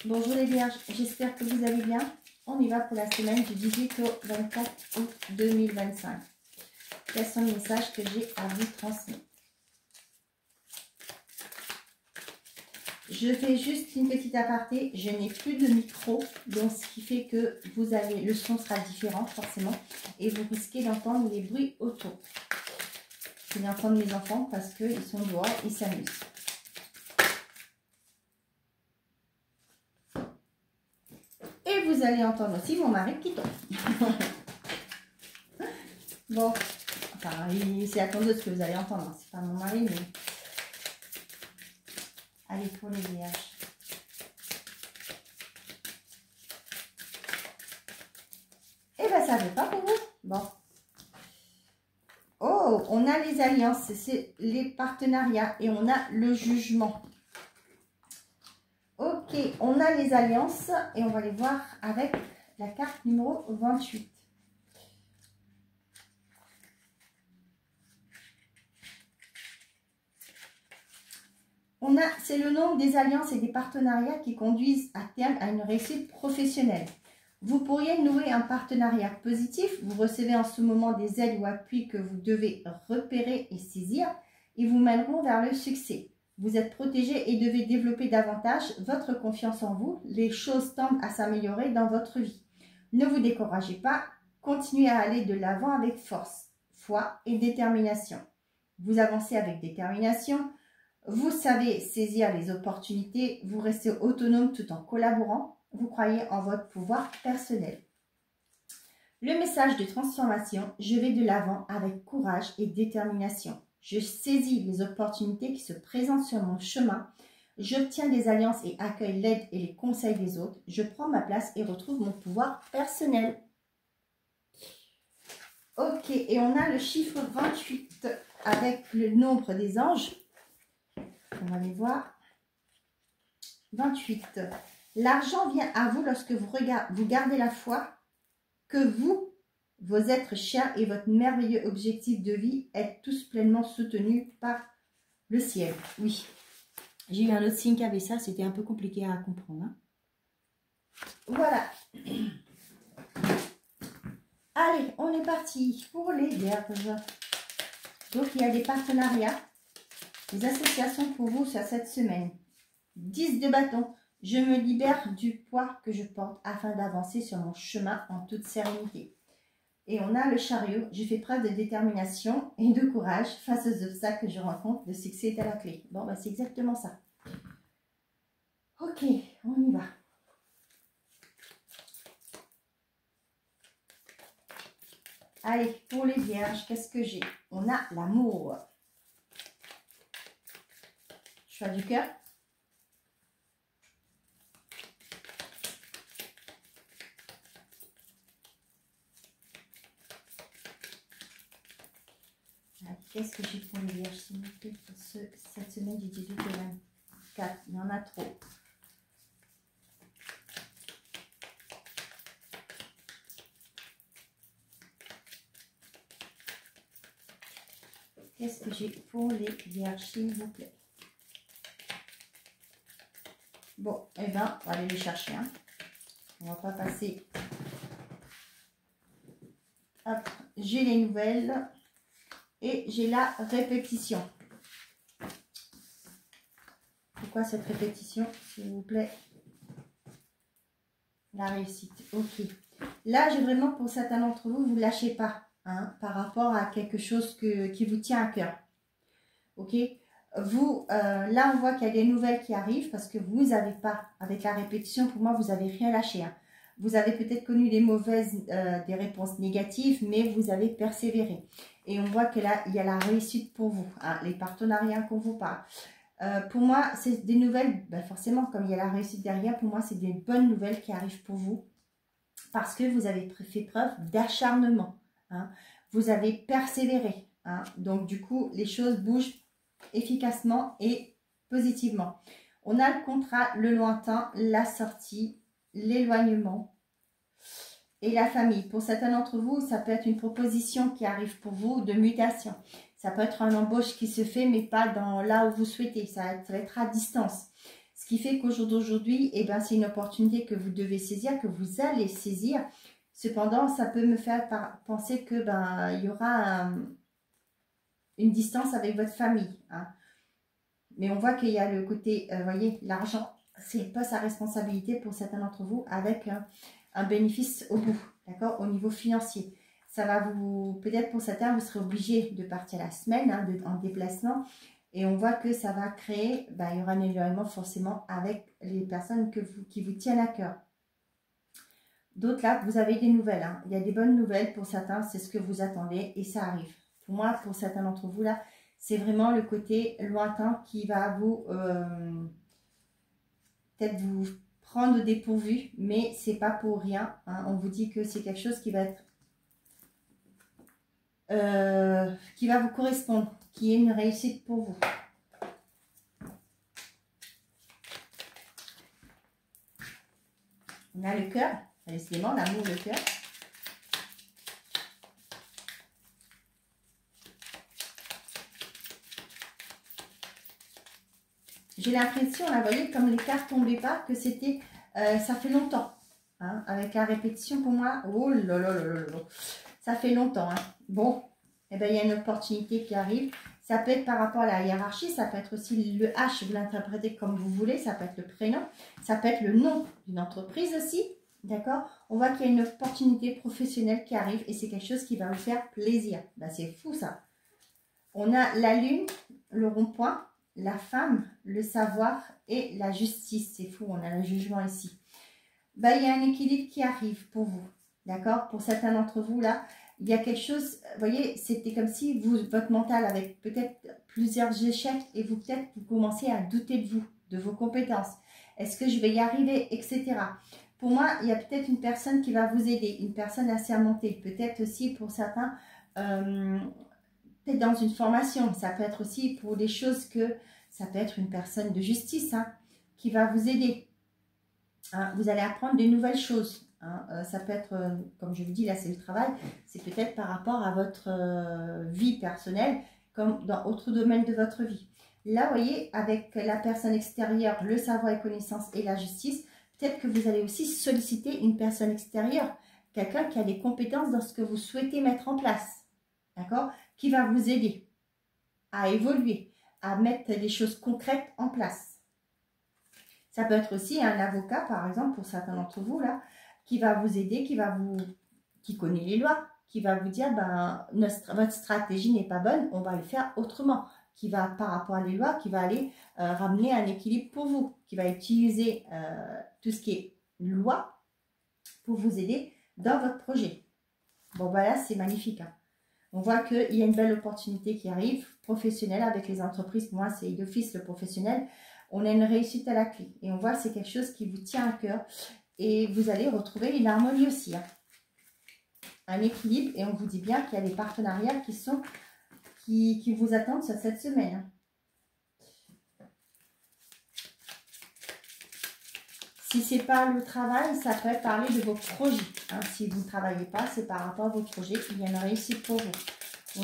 Bonjour les vierges, j'espère que vous allez bien. On y va pour la semaine du 18 au 24 août 2025. Quels sont les messages que j'ai à vous transmettre? Je fais juste une petite aparté, je n'ai plus de micro, donc ce qui fait que vous avez, le son sera différent forcément, et vous risquez d'entendre les bruits autour. Je vais entendre mes enfants parce qu'ils sont dehors, ils s'amusent. Et vous allez entendre aussi mon mari qui tombe. Bon, enfin, c'est à cause de ce que vous allez entendre, c'est pas mon mari, mais... Allez, pour les vierges. Eh bien, ça ne veut pas pour vous. Bon. Oh, on a les alliances, c'est les partenariats et on a le jugement. Ok, on a les alliances et on va les voir avec la carte numéro 28. C'est le nombre des alliances et des partenariats qui conduisent à terme à une réussite professionnelle. Vous pourriez nouer un partenariat positif. Vous recevez en ce moment des aides ou appuis que vous devez repérer et saisir. Ils vous mèneront vers le succès. Vous êtes protégé et devez développer davantage votre confiance en vous. Les choses tendent à s'améliorer dans votre vie. Ne vous découragez pas. Continuez à aller de l'avant avec force, foi et détermination. Vous avancez avec détermination. Vous savez saisir les opportunités, vous restez autonome tout en collaborant, vous croyez en votre pouvoir personnel. Le message de transformation, je vais de l'avant avec courage et détermination. Je saisis les opportunités qui se présentent sur mon chemin, j'obtiens des alliances et accueille l'aide et les conseils des autres, je prends ma place et retrouve mon pouvoir personnel. Ok, et on a le chiffre 28 avec le nombre des anges. On va les voir. 28. L'argent vient à vous lorsque vous gardez la foi que vous, vos êtres chers et votre merveilleux objectif de vie êtes tous pleinement soutenus par le ciel. Oui, j'ai eu un autre signe qui avait ça, c'était un peu compliqué à comprendre. Hein. Voilà. Allez, on est parti pour les vierges. Donc, il y a des partenariats. Les associations pour vous sur cette semaine. 10 de bâton. Je me libère du poids que je porte afin d'avancer sur mon chemin en toute sérénité. Et on a le chariot. Je fais preuve de détermination et de courage face aux obstacles que je rencontre. Le succès est à la clé. Bon, bah, c'est exactement ça. Ok, on y va. Allez, pour les vierges, qu'est-ce que j'ai? On a l'amour. Choix du cœur. Qu'est-ce que j'ai pour les vierges, s'il vous plaît, pour cette semaine du 18 au 24? Il y en a trop. Qu'est-ce que j'ai pour les vierges, s'il vous plaît? Bon, eh bien, on va aller les chercher. Hein. On va pas passer. Hop, j'ai les nouvelles. Et j'ai la répétition. Pourquoi cette répétition, s'il vous plaît? La réussite. Ok. Là, j'ai vraiment, pour certains d'entre vous, vous ne lâchez pas. Hein, par rapport à quelque chose qui vous tient à cœur. Ok. Vous, là, on voit qu'il y a des nouvelles qui arrivent parce que vous n'avez pas, avec la répétition, pour moi, vous n'avez rien lâché. Hein. Vous avez peut-être connu des mauvaises, des réponses négatives, mais vous avez persévéré. Et on voit que là, il y a la réussite pour vous, hein, les partenariats qu'on vous parle. Pour moi, c'est des nouvelles, ben forcément, comme il y a la réussite derrière, pour moi, c'est des bonnes nouvelles qui arrivent pour vous. Parce que vous avez fait preuve d'acharnement. Hein, vous avez persévéré. Hein, donc, du coup, les choses bougent efficacement et positivement. On a le contrat, le lointain, la sortie, l'éloignement et la famille. Pour certains d'entre vous, ça peut être une proposition qui arrive pour vous de mutation. Ça peut être un embauche qui se fait, mais pas dans là où vous souhaitez. Ça va être à distance. Ce qui fait qu'au jour d'aujourd'hui, eh ben, c'est une opportunité que vous devez saisir, que vous allez saisir. Cependant, ça peut me faire penser que il y aura une distance avec votre famille. Hein. Mais on voit qu'il y a le côté, vous voyez, l'argent, c'est pas sa responsabilité pour certains d'entre vous avec un bénéfice au bout, d'accord, au niveau financier. Ça va vous, peut-être pour certains, vous serez obligé de partir la semaine hein, en déplacement. Et on voit que ça va créer, il y aura un éloignement forcément avec les personnes qui vous tiennent à cœur. D'autres là, vous avez des nouvelles. Hein. Il y a des bonnes nouvelles pour certains, c'est ce que vous attendez et ça arrive. Pour moi, pour certains d'entre vous là, c'est vraiment le côté lointain qui va vous peut-être vous prendre au dépourvu, mais c'est pas pour rien. Hein. On vous dit que c'est quelque chose qui va être qui va vous correspondre, qui est une réussite pour vous. On a le cœur, décidément, l'amour, le cœur. J'ai l'impression, là, vous voyez, comme les cartes tombaient pas, que c'était, ça fait longtemps. Hein, avec la répétition, pour moi, oh là là là là là, ça fait longtemps. Hein. Bon, eh ben, il y a une opportunité qui arrive. Ça peut être par rapport à la hiérarchie, ça peut être aussi le H, vous l'interprétez comme vous voulez, ça peut être le prénom, ça peut être le nom d'une entreprise aussi, d'accord? On voit qu'il y a une opportunité professionnelle qui arrive et c'est quelque chose qui va vous faire plaisir. Ben, c'est fou ça. On a la lune, le rond-point, la femme, le savoir et la justice. C'est fou, on a le jugement ici. Ben, il y a un équilibre qui arrive pour vous, d'accord? Pour certains d'entre vous là, il y a quelque chose, vous voyez, c'était comme si votre mental avait peut-être plusieurs échecs et vous peut-être vous commencez à douter de vous, de vos compétences. Est-ce que je vais y arriver, etc. Pour moi, il y a peut-être une personne qui va vous aider, une personne assermentée. Peut-être aussi pour certains, peut-être dans une formation. Ça peut être aussi pour des choses que, ça peut être une personne de justice hein, qui va vous aider. Hein, vous allez apprendre de nouvelles choses. Hein. Ça peut être, comme je vous dis, là c'est le travail, c'est peut-être par rapport à votre vie personnelle, comme dans autre domaine de votre vie. Là, vous voyez, avec la personne extérieure, le savoir et connaissance et la justice, peut-être que vous allez aussi solliciter une personne extérieure, quelqu'un qui a des compétences dans ce que vous souhaitez mettre en place, d'accord, qui va vous aider à évoluer, à mettre des choses concrètes en place. Ça peut être aussi un avocat, par exemple, pour certains d'entre vous, là, qui va vous aider, qui connaît les lois, qui va vous dire, votre stratégie n'est pas bonne, on va le faire autrement, qui va, par rapport à les lois, qui va aller ramener un équilibre pour vous, qui va utiliser tout ce qui est loi pour vous aider dans votre projet. Bon, voilà, c'est magnifique. Hein. On voit qu'il y a une belle opportunité qui arrive, professionnelle, avec les entreprises. Pour moi, c'est d'office le professionnel. On a une réussite à la clé. Et on voit que c'est quelque chose qui vous tient à cœur. Et vous allez retrouver une harmonie aussi. Hein. Un équilibre. Et on vous dit bien qu'il y a des partenariats qui vous attendent sur cette semaine. Hein. Si ce n'est pas le travail, ça peut parler de vos projets. Hein. Si vous ne travaillez pas, c'est par rapport à vos projets qu'il y a une réussite pour vous.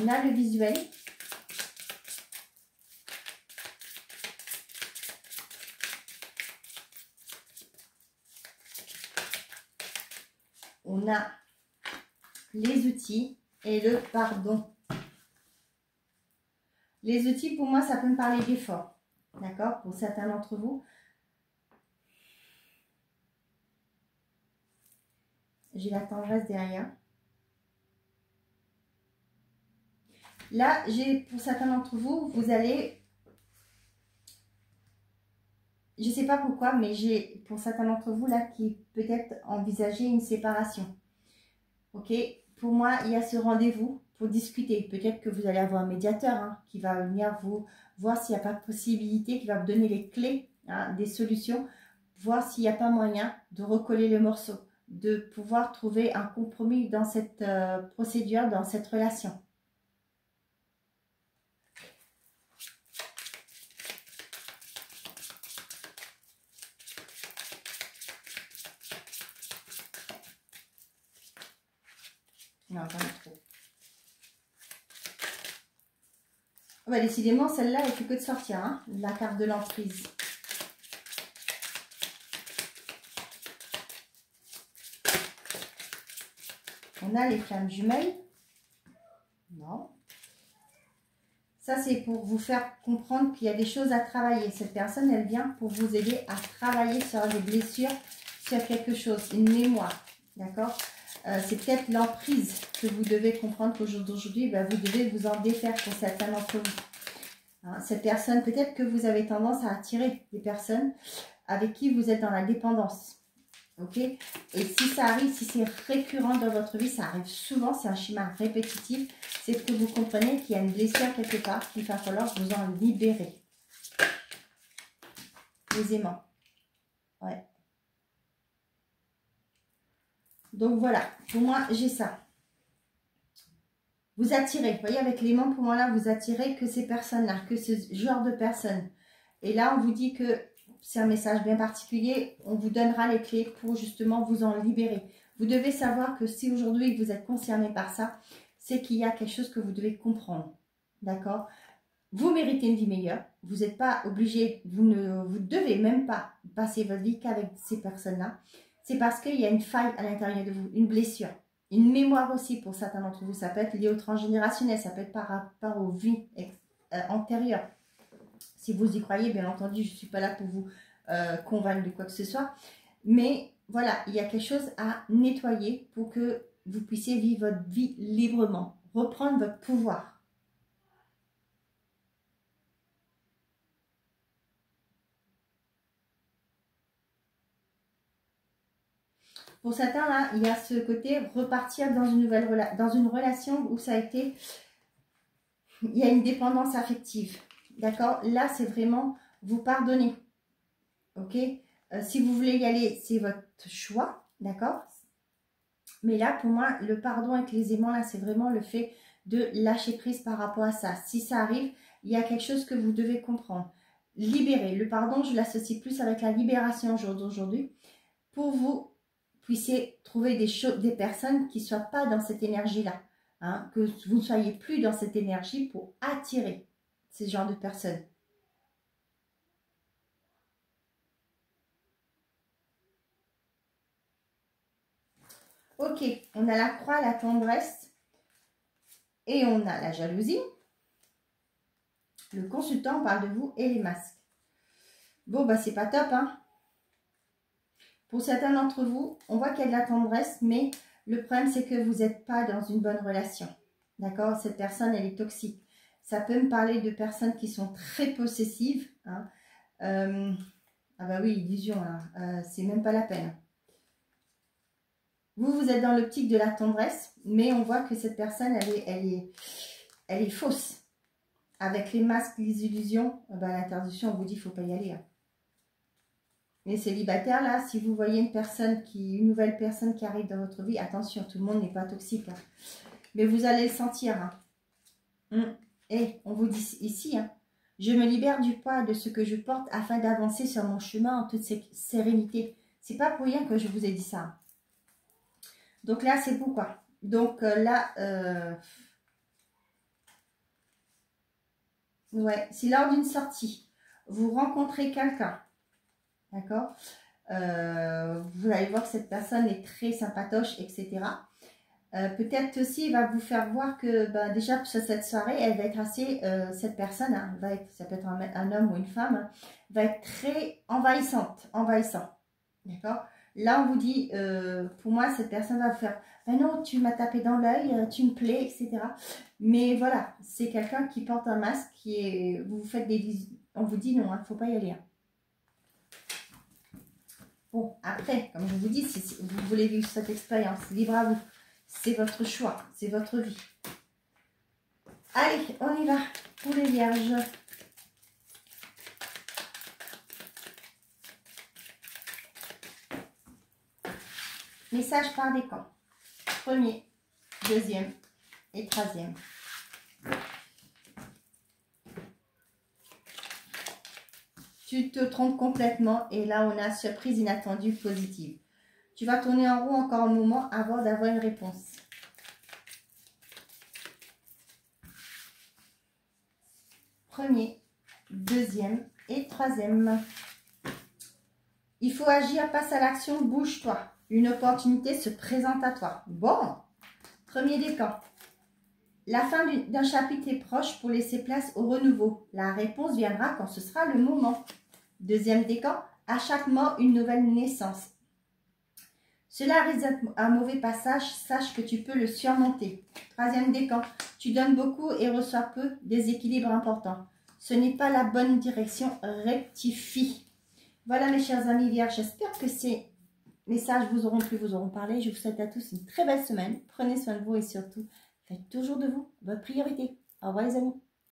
On a le visuel. On a les outils et le pardon. Les outils, pour moi, ça peut me parler d'effort. D'accord? Pour certains d'entre vous. J'ai la tendresse derrière. Là, pour certains d'entre vous, vous allez... Je ne sais pas pourquoi, mais j'ai pour certains d'entre vous là qui peut-être envisager une séparation. Ok, pour moi, il y a ce rendez-vous pour discuter. Peut-être que vous allez avoir un médiateur hein, qui va venir vous voir s'il n'y a pas de possibilité, qui va vous donner les clés, hein, des solutions, voir s'il n'y a pas moyen de recoller le morceau, de pouvoir trouver un compromis dans cette procédure, dans cette relation. Non, pas trop. Oh bah, décidément, celle-là, elle fait que de sortir. Hein, la carte de l'emprise. On a les flammes jumelles. Non. Ça, c'est pour vous faire comprendre qu'il y a des choses à travailler. Cette personne, elle vient pour vous aider à travailler sur des blessures, sur quelque chose, une mémoire. D'accord? C'est peut-être l'emprise que vous devez comprendre qu'au jour d'aujourd'hui, vous devez vous en défaire pour certains d'entre vous. Hein, cette personne, peut-être que vous avez tendance à attirer des personnes avec qui vous êtes dans la dépendance. Ok? Et si ça arrive, si c'est récurrent dans votre vie, ça arrive souvent, c'est un schéma répétitif, c'est que vous comprenez qu'il y a une blessure quelque part, qu'il va falloir vous en libérer. Les aimants. Ouais. Donc voilà, pour moi, j'ai ça. Vous attirez, vous voyez, avec l'aimant, pour moi là, vous attirez que ces personnes-là, que ce genre de personnes. Et là, on vous dit que c'est un message bien particulier, on vous donnera les clés pour justement vous en libérer. Vous devez savoir que si aujourd'hui vous êtes concerné par ça, c'est qu'il y a quelque chose que vous devez comprendre. D'accord? Vous méritez une vie meilleure, vous n'êtes pas obligé, vous ne devez même pas passer votre vie qu'avec ces personnes-là. C'est parce qu'il y a une faille à l'intérieur de vous, une blessure. Une mémoire aussi pour certains d'entre vous, ça peut être lié au transgénérationnel, ça peut être par rapport aux vies antérieures. Si vous y croyez, bien entendu, je ne suis pas là pour vous convaincre de quoi que ce soit. Mais voilà, il y a quelque chose à nettoyer pour que vous puissiez vivre votre vie librement, reprendre votre pouvoir. Pour certains, là, il y a ce côté repartir dans une nouvelle relation où ça a été, il y a une dépendance affective. D'accord? Là, c'est vraiment vous pardonner. Ok? Si vous voulez y aller, c'est votre choix. D'accord? Mais là, pour moi, le pardon avec les aimants, là, c'est vraiment le fait de lâcher prise par rapport à ça. Si ça arrive, il y a quelque chose que vous devez comprendre. Libérer. Le pardon, je l'associe plus avec la libération d'aujourd'hui. Pour vous puissiez trouver des personnes qui ne soient pas dans cette énergie-là. Hein, que vous ne soyez plus dans cette énergie pour attirer ce genre de personnes. Ok, on a la croix, la tendresse et on a la jalousie. Le consultant parle de vous et les masques. Bon, bah c'est pas top, hein. Pour certains d'entre vous, on voit qu'il y a de la tendresse, mais le problème, c'est que vous n'êtes pas dans une bonne relation. D'accord? Cette personne, elle est toxique. Ça peut me parler de personnes qui sont très possessives. Hein. Ah bah oui, illusion, là. C'est même pas la peine. Vous êtes dans l'optique de la tendresse, mais on voit que cette personne, elle est fausse. Avec les masques, les illusions, l'interdiction, on vous dit qu'il ne faut pas y aller. Hein. Les célibataires, là, si vous voyez une nouvelle personne qui arrive dans votre vie, attention, tout le monde n'est pas toxique. Hein. Mais vous allez le sentir. Hein. Et on vous dit ici, hein, je me libère du poids de ce que je porte afin d'avancer sur mon chemin en toute sérénité. C'est pas pour rien que je vous ai dit ça. Donc là, c'est pourquoi. Donc là, ouais, si lors d'une sortie, vous rencontrez quelqu'un, d'accord, vous allez voir que cette personne est très sympatoche, etc. Peut-être aussi, il va vous faire voir que déjà sur cette soirée, elle va être assez, cette personne, hein, ça peut être un homme ou une femme, hein, va être très envahissant, d'accord. Là, on vous dit, pour moi, cette personne va vous faire, ben non, tu m'as tapé dans l'œil, tu me plais, etc. Mais voilà, c'est quelqu'un qui porte un masque, vous faites on vous dit non, il ne faut pas y aller. Hein. Bon, après, comme je vous dis, si vous voulez vivre cette expérience, libre à vous. C'est votre choix, c'est votre vie. Allez, on y va pour les vierges. Message par décan. Premier, deuxième et troisième. Tu te trompes complètement et là, on a surprise inattendue positive. Tu vas tourner en rond encore un moment avant d'avoir une réponse. Premier, deuxième et troisième. Il faut agir, passe à l'action, bouge-toi. Une opportunité se présente à toi. Bon, Premier décan. La fin d'un chapitre est proche pour laisser place au renouveau. La réponse viendra quand ce sera le moment. Deuxième décan. À chaque mort, une nouvelle naissance. Cela risque d'être un mauvais passage, sache que tu peux le surmonter. Troisième décan. Tu donnes beaucoup et reçois peu, déséquilibre important. Ce n'est pas la bonne direction, rectifie. Voilà mes chers amis vierges, j'espère que ces messages vous auront plu, vous auront parlé. Je vous souhaite à tous une très belle semaine. Prenez soin de vous et surtout, faites toujours de vous votre priorité. Au revoir les amis.